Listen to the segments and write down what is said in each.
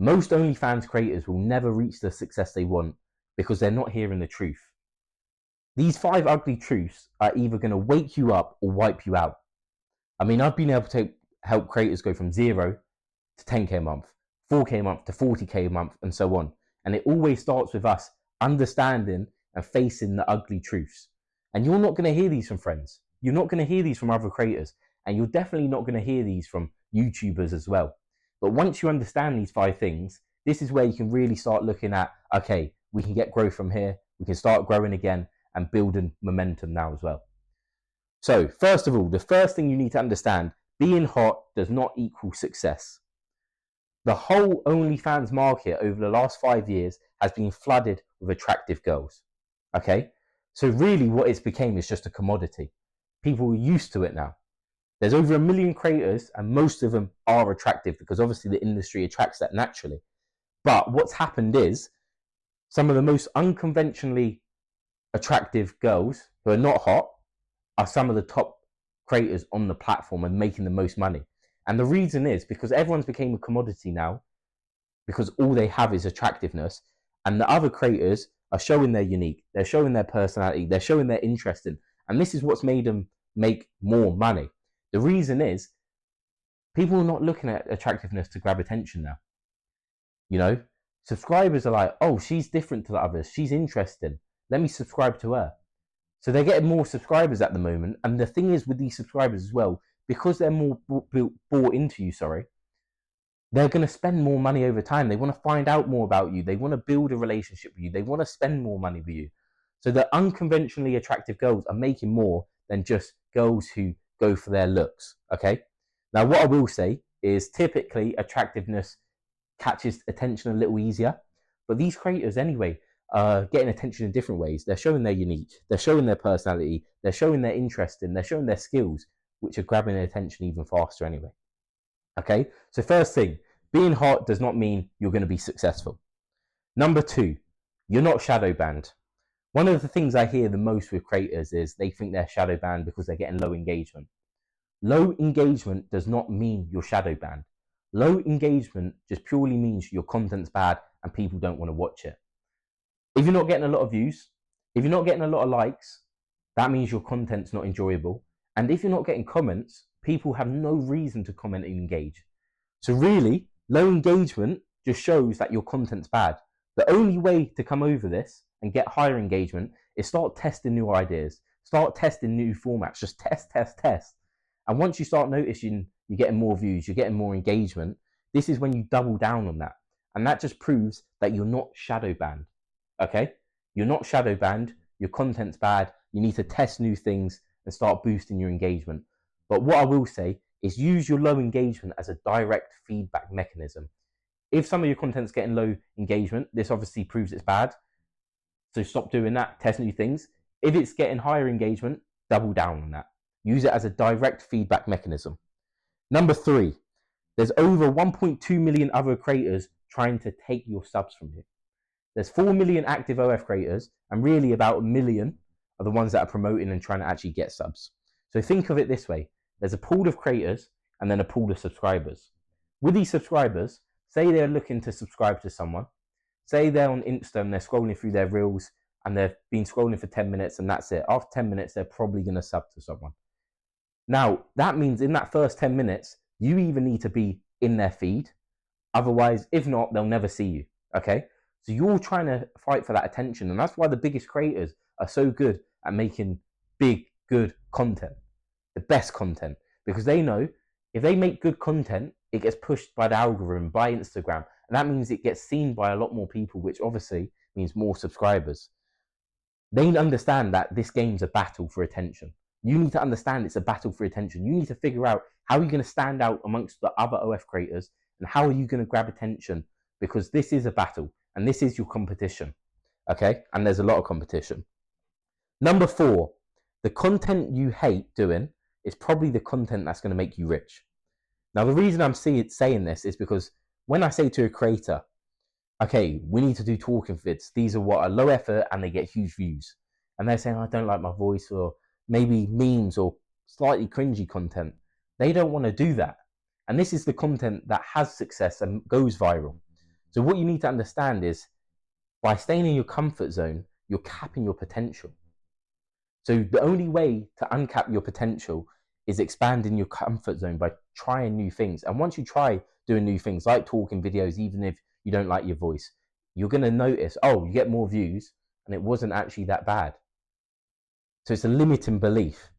Most OnlyFans creators will never reach the success they want because they're not hearing the truth. These 5 ugly truths are either going to wake you up or wipe you out. I mean, I've been able to help creators go from 0 to 10k a month, 4k a month to 40k a month, and so on. And it always starts with us understanding and facing the ugly truths. And you're not going to hear these from friends. You're not going to hear these from other creators. And you're definitely not going to hear these from YouTubers as well. But once you understand these 5 things, this is where you can really start looking at, okay, we can get growth from here. We can start growing again and building momentum now as well. So first of all, the first thing you need to understand, being hot does not equal success. The whole OnlyFans market over the last 5 years has been flooded with attractive girls. Okay? So really what it's became is just a commodity. People are used to it now. There's over 1 million creators and most of them are attractive because obviously the industry attracts that naturally. But what's happened is some of the most unconventionally attractive girls who are not hot are some of the top creators on the platform and making the most money. And the reason is because everyone's became a commodity now because all they have is attractiveness, and the other creators are showing their unique, they're showing their personality, they're showing their interest in, and this is what's made them make more money. The reason is people are not looking at attractiveness to grab attention now. You know, subscribers are like, oh, she's different to the others, she's interesting, let me subscribe to her. So they're getting more subscribers at the moment. And the thing is with these subscribers as well, because they're more bought into you, they're going to spend more money over time. They want to find out more about you. They want to build a relationship with you. They want to spend more money with you. So the unconventionally attractive girls are making more than just girls who go for their looks. Okay. Now, what I will say is typically attractiveness catches attention a little easier. But these creators anyway, getting attention in different ways. They're showing their unique, they're showing their personality, they're showing their interest in, they're showing their skills, which are grabbing their attention even faster anyway. Okay, so first thing, being hot does not mean you're going to be successful. Number 2, you're not shadow banned. One of the things I hear the most with creators is they think they're shadow banned because they're getting low engagement. Low engagement does not mean you're shadow banned. Low engagement just purely means your content's bad and people don't want to watch it. If you're not getting a lot of views, if you're not getting a lot of likes, that means your content's not enjoyable. And if you're not getting comments, people have no reason to comment and engage. So really, low engagement just shows that your content's bad. The only way to come over this and get higher engagement is start testing new ideas, start testing new formats, just test. And once you start noticing you're getting more views, you're getting more engagement, this is when you double down on that. And that just proves that you're not shadow banned. Okay? You're not shadow banned, your content's bad, you need to test new things and start boosting your engagement. But what I will say is use your low engagement as a direct feedback mechanism. If some of your content's getting low engagement, this obviously proves it's bad. So stop doing that, test new things. If it's getting higher engagement, double down on that. Use it as a direct feedback mechanism. Number 3, there's over 1.2 million other creators trying to take your subs from you. There's 4 million active OF creators, and really about 1 million are the ones that are promoting and trying to actually get subs. So think of it this way. There's a pool of creators and then a pool of subscribers. With these subscribers, say they're looking to subscribe to someone. Say they're on Insta and they're scrolling through their reels and they've been scrolling for 10 minutes and that's it. After 10 minutes, they're probably going to sub to someone. Now, that means in that first 10 minutes, you either need to be in their feed. Otherwise, if not, they'll never see you. Okay? So you're trying to fight for that attention. And that's why the biggest creators are so good at making big, good content. The best content. Because they know if they make good content, it gets pushed by the algorithm, by Instagram. And that means it gets seen by a lot more people, which obviously means more subscribers. They understand that this game's a battle for attention. You need to understand it's a battle for attention. You need to figure out how you're going to stand out amongst the other OF creators and how are you going to grab attention, because this is a battle and this is your competition. Okay? And there's a lot of competition. Number 4, the content you hate doing is probably the content that's going to make you rich. Now, the reason I'm saying this is because when I say to a creator, okay, we need to do talking vids, these are what are low effort and they get huge views. And they're saying, I don't like my voice, or maybe memes or slightly cringy content. They don't want to do that. And this is the content that has success and goes viral. So what you need to understand is by staying in your comfort zone, you're capping your potential. So the only way to uncap your potential is expanding your comfort zone by trying new things. And once you try doing new things, like talking videos, even if you don't like your voice, you're going to notice, oh, you get more views and it wasn't actually that bad. So it's a limiting belief.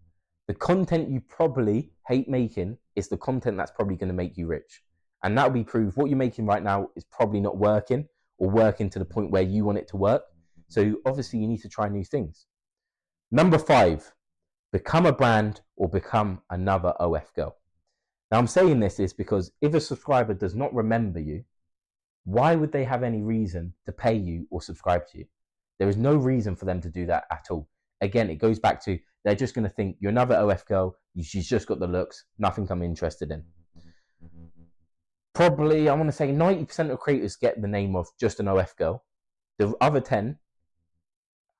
The content you probably hate making is the content that's probably going to make you rich. And that'll be proof what you're making right now is probably not working or working to the point where you want it to work. So obviously you need to try new things. Number 5, become a brand or become another OF girl. Now I'm saying this is because if a subscriber does not remember you, why would they have any reason to pay you or subscribe to you? There is no reason for them to do that at all. Again, it goes back to they're just going to think you're another OF girl, she's just got the looks, nothing I'm interested in. Probably, I want to say 90% of creators get the name of just an OF girl. The other 10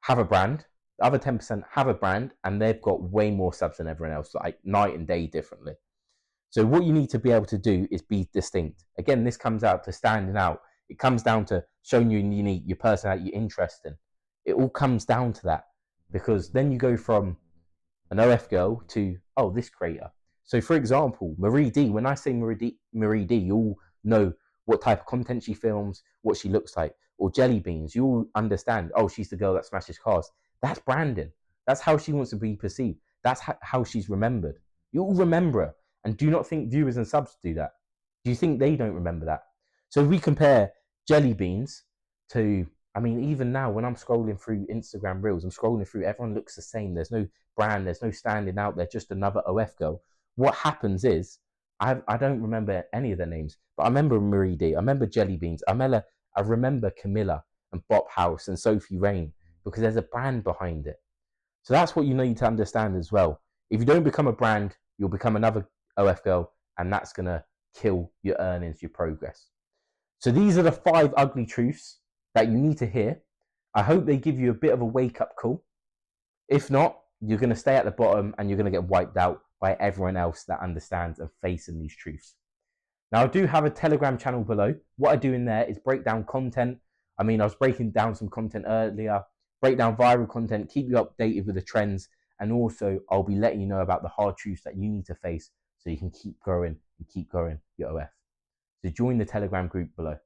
have a brand. The other 10% have a brand and they've got way more subs than everyone else, like night and day differently. So what you need to be able to do is be distinct. Again, this comes out to standing out. It comes down to showing you unique, your personality, your interest in. It all comes down to that because then you go from an OF girl to, oh, this creator. So for example, Marie D, when I say Marie D, you all know what type of content she films, what she looks like. Or Jelly Beans, you all understand, oh, she's the girl that smashes cars. That's branding. That's how she wants to be perceived. That's how she's remembered. You all remember her. And do not think viewers and subs do that. Do you think they don't remember that? So if we compare Jelly Beans to, I mean, even now when I'm scrolling through Instagram Reels, I'm scrolling through, everyone looks the same. There's no brand, there's no standing out. They're just another OF girl. What happens is, I don't remember any of their names, but I remember Marie D, I remember Jelly Beans, I remember Camilla and Bop House and Sophie Rain because there's a brand behind it. So that's what you need to understand as well. If you don't become a brand, you'll become another OF girl, and that's going to kill your earnings, your progress. So these are the 5 ugly truths that you need to hear. I hope they give you a bit of a wake-up call. If not, you're going to stay at the bottom and you're going to get wiped out by everyone else that understands and facing these truths. Now, I do have a Telegram channel below. What I do in there is break down content. I mean, I was breaking down some content earlier, break down viral content, keep you updated with the trends, and also I'll be letting you know about the hard truths that you need to face so you can keep growing and keep growing your OF. So join the Telegram group below.